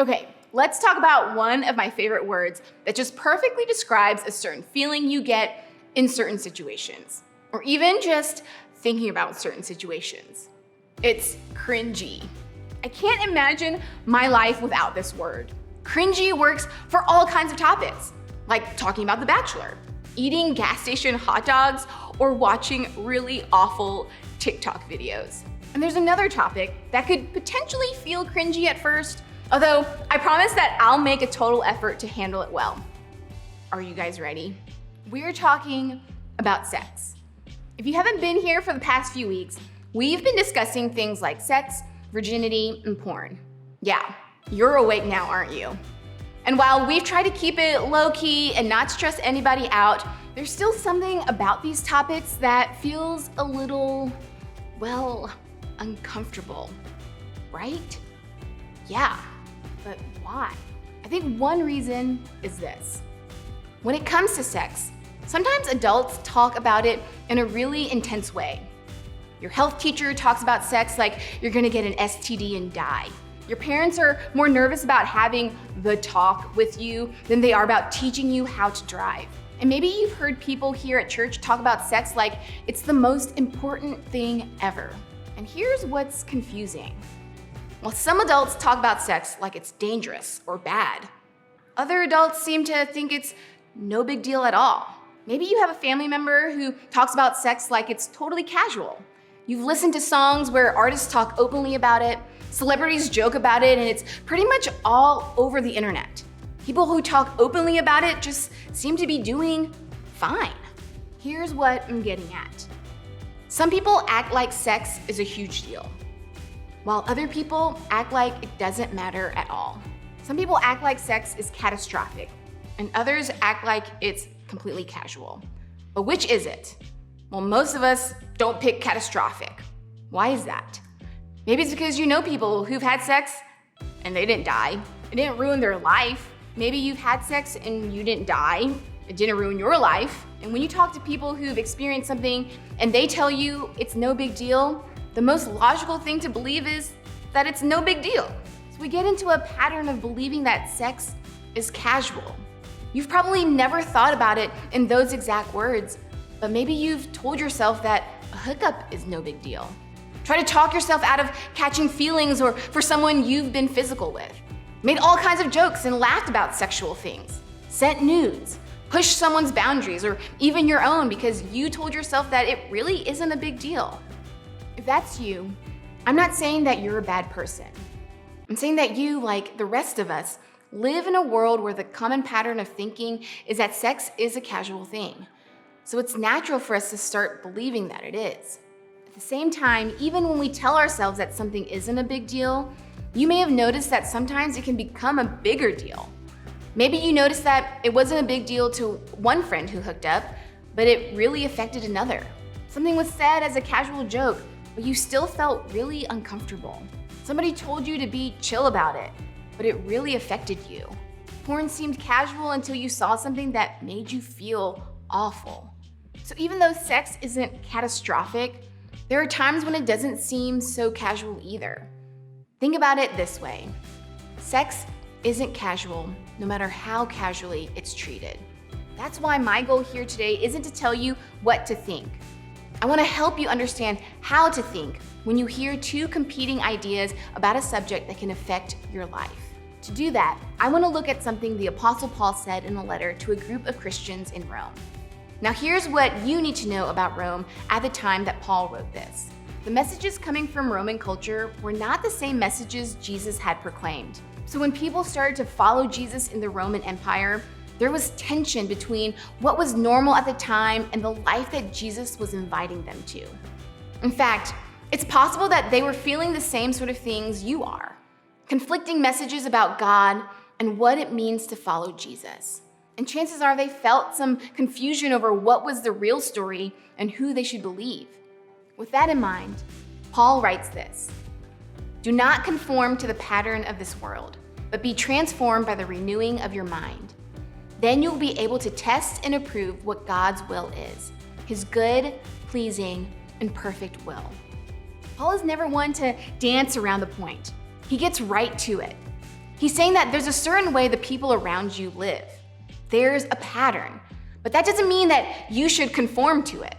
Okay, let's talk about one of my favorite words that just perfectly describes a certain feeling you get in certain situations, or even just thinking about certain situations. It's cringy. I can't imagine my life without this word. Cringy works for all kinds of topics, like talking about The Bachelor, eating gas station hot dogs, or watching really awful TikTok videos. And there's another topic that could potentially feel cringy at first, although I promise that I'll make a total effort to handle it well. Are you guys ready? We're talking about sex. If you haven't been here for the past few weeks, we've been discussing things like sex, virginity, and porn. Yeah, you're awake now, aren't you? And while we've tried to keep it low-key and not stress anybody out, there's still something about these topics that feels a little, well, uncomfortable, right? Yeah, but why? I think one reason is this. When it comes to sex, sometimes adults talk about it in a really intense way. Your health teacher talks about sex like you're gonna get an STD and die. Your parents are more nervous about having the talk with you than they are about teaching you how to drive. And maybe you've heard people here at church talk about sex like it's the most important thing ever. And here's what's confusing. While some adults talk about sex like it's dangerous or bad, other adults seem to think it's no big deal at all. Maybe you have a family member who talks about sex like it's totally casual. You've listened to songs where artists talk openly about it, celebrities joke about it, and it's pretty much all over the internet. People who talk openly about it just seem to be doing fine. Here's what I'm getting at. Some people act like sex is a huge deal, while other people act like it doesn't matter at all. Some people act like sex is catastrophic, and others act like it's completely casual. But which is it? Well, most of us don't pick catastrophic. Why is that? Maybe it's because you know people who've had sex and they didn't die. It didn't ruin their life. Maybe you've had sex and you didn't die. It didn't ruin your life. And when you talk to people who've experienced something and they tell you it's no big deal, the most logical thing to believe is that it's no big deal. So we get into a pattern of believing that sex is casual. You've probably never thought about it in those exact words, but maybe you've told yourself that a hookup is no big deal. Try to talk yourself out of catching feelings or for someone you've been physical with. Made all kinds of jokes and laughed about sexual things. Sent nudes, pushed someone's boundaries or even your own because you told yourself that it really isn't a big deal. If that's you, I'm not saying that you're a bad person. I'm saying that you, like the rest of us, live in a world where the common pattern of thinking is that sex is a casual thing. So it's natural for us to start believing that it is. At the same time, even when we tell ourselves that something isn't a big deal, you may have noticed that sometimes it can become a bigger deal. Maybe you noticed that it wasn't a big deal to one friend who hooked up, but it really affected another. Something was said as a casual joke, but you still felt really uncomfortable. Somebody told you to be chill about it, but it really affected you. Porn seemed casual until you saw something that made you feel awful. So even though sex isn't catastrophic, there are times when it doesn't seem so casual either. Think about it this way. Sex isn't casual, no matter how casually it's treated. That's why my goal here today isn't to tell you what to think. I want to help you understand how to think when you hear two competing ideas about a subject that can affect your life. To do that, I want to look at something the Apostle Paul said in a letter to a group of Christians in Rome. Now here's what you need to know about Rome at the time that Paul wrote this. The messages coming from Roman culture were not the same messages Jesus had proclaimed. So when people started to follow Jesus in the Roman Empire, there was tension between what was normal at the time and the life that Jesus was inviting them to. In fact, it's possible that they were feeling the same sort of things you are. Conflicting messages about God and what it means to follow Jesus. And chances are they felt some confusion over what was the real story and who they should believe. With that in mind, Paul writes this: "Do not conform to the pattern of this world, but be transformed by the renewing of your mind. Then you'll be able to test and approve what God's will is, his good, pleasing, and perfect will." Paul is never one to dance around the point. He gets right to it. He's saying that there's a certain way the people around you live. There's a pattern, but that doesn't mean that you should conform to it.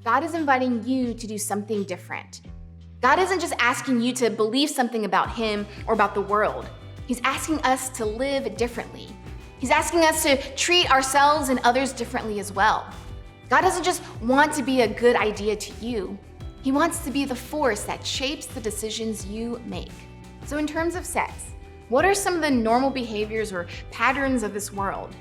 God is inviting you to do something different. God isn't just asking you to believe something about Him or about the world. He's asking us to live differently. He's asking us to treat ourselves and others differently as well. God doesn't just want to be a good idea to you. He wants to be the force that shapes the decisions you make. So in terms of sex, what are some of the normal behaviors or patterns of this world?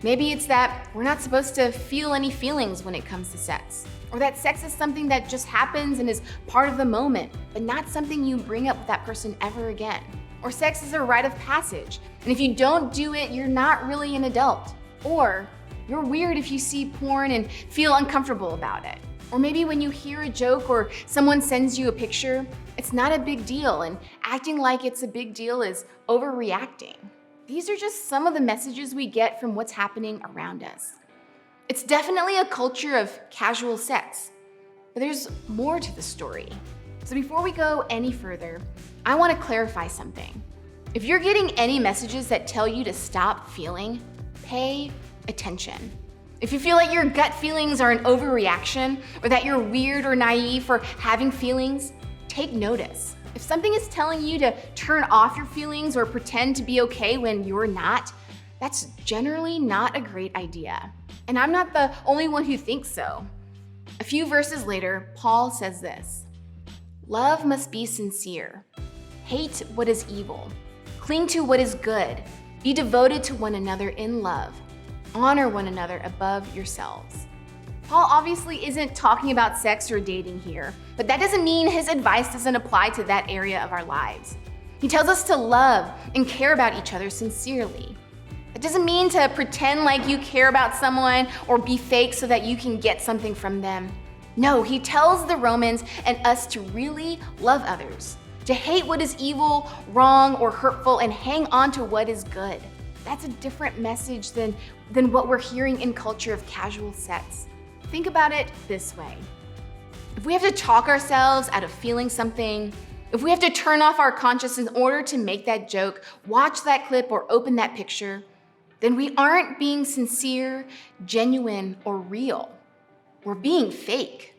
Maybe it's that we're not supposed to feel any feelings when it comes to sex, or that sex is something that just happens and is part of the moment, but not something you bring up with that person ever again. Or sex is a rite of passage, and if you don't do it, you're not really an adult. Or you're weird if you see porn and feel uncomfortable about it. Or maybe when you hear a joke or someone sends you a picture, it's not a big deal, and acting like it's a big deal is overreacting. These are just some of the messages we get from what's happening around us. It's definitely a culture of casual sex, but there's more to the story. So before we go any further, I want to clarify something. If you're getting any messages that tell you to stop feeling, pay attention. If you feel like your gut feelings are an overreaction, or that you're weird or naive for having feelings, take notice. If something is telling you to turn off your feelings or pretend to be okay when you're not, that's generally not a great idea. And I'm not the only one who thinks so. A few verses later, Paul says this: "Love must be sincere. Hate what is evil. Cling to what is good. Be devoted to one another in love. Honor one another above yourselves." Paul obviously isn't talking about sex or dating here, but that doesn't mean his advice doesn't apply to that area of our lives. He tells us to love and care about each other sincerely. It doesn't mean to pretend like you care about someone or be fake so that you can get something from them. No, he tells the Romans and us to really love others, to hate what is evil, wrong, or hurtful, and hang on to what is good. That's a different message than what we're hearing in culture of casual sex. Think about it this way. If we have to talk ourselves out of feeling something, if we have to turn off our conscience in order to make that joke, watch that clip, or open that picture, then we aren't being sincere, genuine, or real. We're being fake.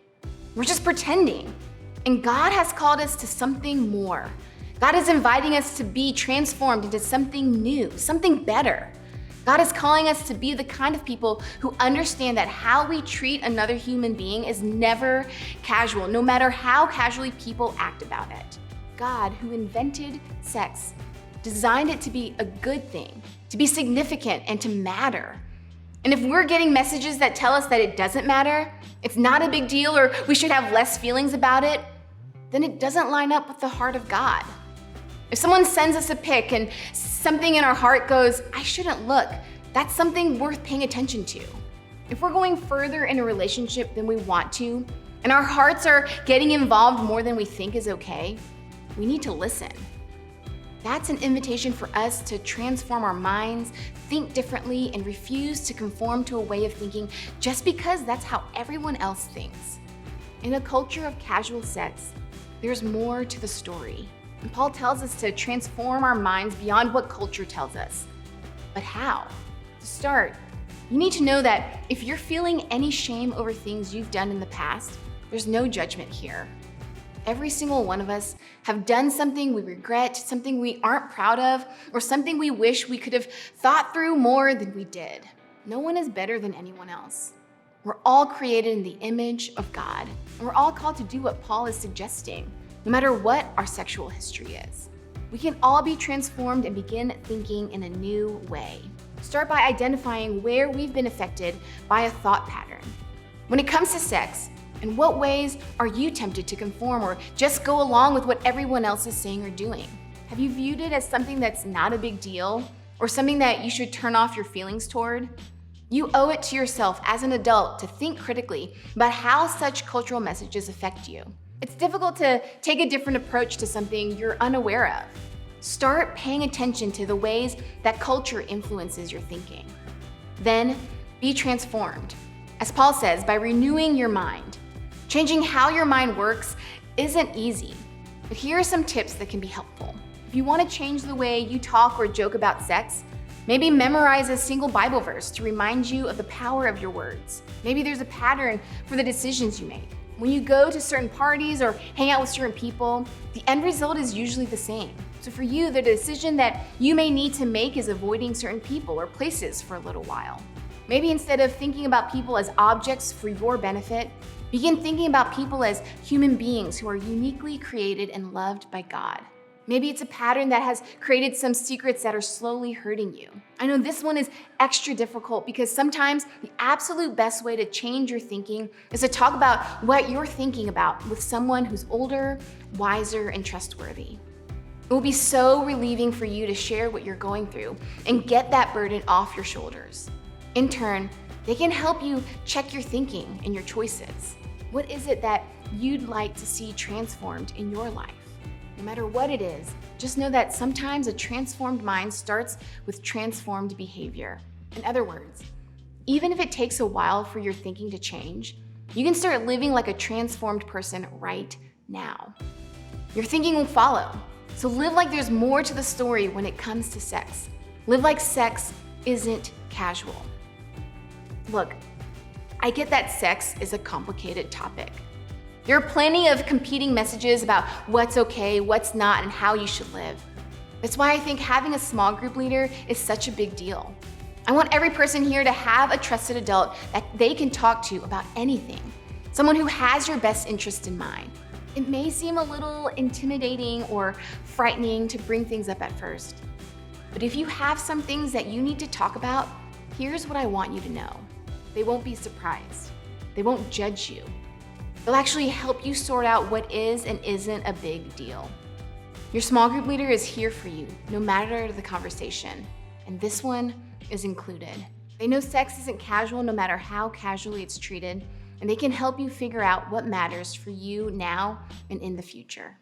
We're just pretending. And God has called us to something more. God is inviting us to be transformed into something new, something better. God is calling us to be the kind of people who understand that how we treat another human being is never casual, no matter how casually people act about it. God, who invented sex, designed it to be a good thing, to be significant, and to matter. And if we're getting messages that tell us that it doesn't matter, it's not a big deal, or we should have less feelings about it, then it doesn't line up with the heart of God. If someone sends us a pic and something in our heart goes, "I shouldn't look," that's something worth paying attention to. If we're going further in a relationship than we want to, and our hearts are getting involved more than we think is okay, we need to listen. That's an invitation for us to transform our minds, think differently, and refuse to conform to a way of thinking just because that's how everyone else thinks. In a culture of casual sex, there's more to the story. And Paul tells us to transform our minds beyond what culture tells us. But how? To start, you need to know that if you're feeling any shame over things you've done in the past, there's no judgment here. Every single one of us have done something we regret, something we aren't proud of, or something we wish we could have thought through more than we did. No one is better than anyone else. We're all created in the image of God, and we're all called to do what Paul is suggesting, no matter what our sexual history is. We can all be transformed and begin thinking in a new way. Start by identifying where we've been affected by a thought pattern. When it comes to sex, in what ways are you tempted to conform or just go along with what everyone else is saying or doing? Have you viewed it as something that's not a big deal or something that you should turn off your feelings toward? You owe it to yourself as an adult to think critically about how such cultural messages affect you. It's difficult to take a different approach to something you're unaware of. Start paying attention to the ways that culture influences your thinking. Then be transformed. As Paul says, by renewing your mind. Changing how your mind works isn't easy, but here are some tips that can be helpful. If you want to change the way you talk or joke about sex, maybe memorize a single Bible verse to remind you of the power of your words. Maybe there's a pattern for the decisions you make. When you go to certain parties or hang out with certain people, the end result is usually the same. So for you, the decision that you may need to make is avoiding certain people or places for a little while. Maybe instead of thinking about people as objects for your benefit, begin thinking about people as human beings who are uniquely created and loved by God. Maybe it's a pattern that has created some secrets that are slowly hurting you. I know this one is extra difficult because sometimes the absolute best way to change your thinking is to talk about what you're thinking about with someone who's older, wiser, and trustworthy. It will be so relieving for you to share what you're going through and get that burden off your shoulders. In turn, they can help you check your thinking and your choices. What is it that you'd like to see transformed in your life? No matter what it is, just know that sometimes a transformed mind starts with transformed behavior. In other words, even if it takes a while for your thinking to change, you can start living like a transformed person right now. Your thinking will follow. So live like there's more to the story when it comes to sex. Live like sex isn't casual. Look, I get that sex is a complicated topic. There are plenty of competing messages about what's okay, what's not, and how you should live. That's why I think having a small group leader is such a big deal. I want every person here to have a trusted adult that they can talk to about anything, someone who has your best interest in mind. It may seem a little intimidating or frightening to bring things up at first, but if you have some things that you need to talk about, here's what I want you to know. They won't be surprised. They won't judge you. They'll actually help you sort out what is and isn't a big deal. Your small group leader is here for you, no matter the conversation, and this one is included. They know sex isn't casual no matter how casually it's treated, and they can help you figure out what matters for you now and in the future.